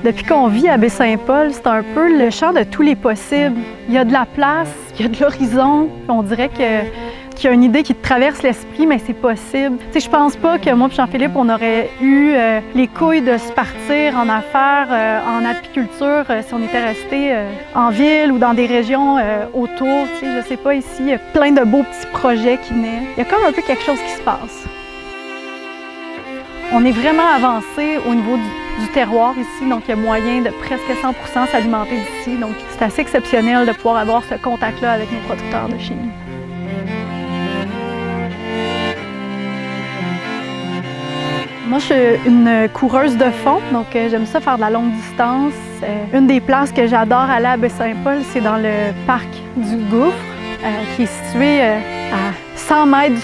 Depuis qu'on vit à Baie-Saint-Paul, c'est un peu le champ de tous les possibles. Il y a de la place, il y a de l'horizon. On dirait qu'il y a une idée qui te traverse l'esprit, mais c'est possible. Tu sais, je pense pas que moi et Jean-Philippe, on aurait eu les couilles de se partir en affaires, en apiculture, si on était resté en ville ou dans des régions autour. Tu sais, je sais pas, ici, il y a plein de beaux petits projets qui naissent. Il y a comme un peu quelque chose qui se passe. On est vraiment avancé au niveau du terroir ici, donc il y a moyen de presque 100% s'alimenter d'ici. Donc c'est assez exceptionnel de pouvoir avoir ce contact-là avec nos producteurs de chez nous. Moi, je suis une coureuse de fond, donc j'aime ça faire de la longue distance. Une des places que j'adore aller à Baie-Saint-Paul, c'est dans le parc du Gouffre, qui est situé à 200 mètres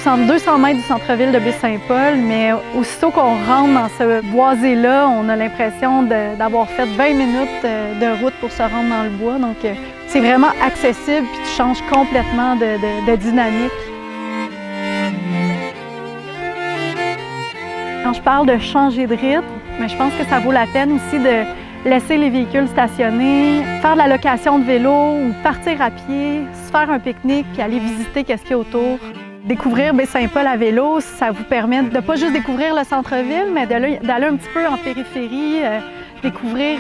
du centre-ville de Baie-Saint-Paul, mais aussitôt qu'on rentre dans ce boisé-là, on a l'impression d'avoir fait 20 minutes de route pour se rendre dans le bois. Donc, c'est vraiment accessible, puis tu changes complètement de dynamique. Quand je parle de changer de rythme, mais je pense que ça vaut la peine aussi de laisser les véhicules stationnés, faire de la location de vélo ou partir à pied, se faire un pique-nique puis aller visiter qu'est-ce qu'il y a autour. Découvrir Baie-Saint-Paul à vélo, ça vous permet de pas juste découvrir le centre-ville, mais d'aller un petit peu en périphérie, découvrir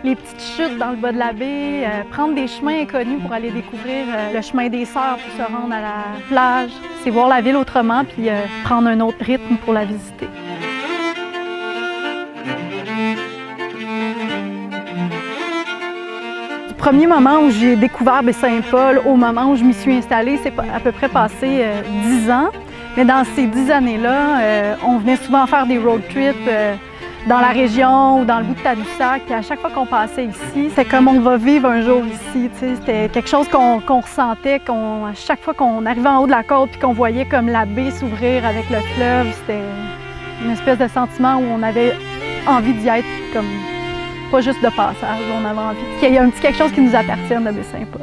les petites chutes dans le bas de la baie, prendre des chemins inconnus pour aller découvrir le chemin des Sœurs pour se rendre à la plage. C'est voir la ville autrement puis prendre un autre rythme pour la visiter. Le premier moment où j'ai découvert Baie-Saint-Paul au moment où je m'y suis installée, c'est à peu près passé 10 ans. Mais dans ces 10 années-là, on venait souvent faire des road trips dans la région ou dans le bout de Tadoussac. Puis à chaque fois qu'on passait ici, c'était comme on va vivre un jour ici. C'était quelque chose qu'on ressentait à chaque fois qu'on arrivait en haut de la côte puis qu'on voyait comme la baie s'ouvrir avec le fleuve. C'était une espèce de sentiment où on avait envie d'y être comme pas juste de passage, on avait envie qu'il y ait un petit quelque chose qui nous appartienne de Baie-Saint-Paul.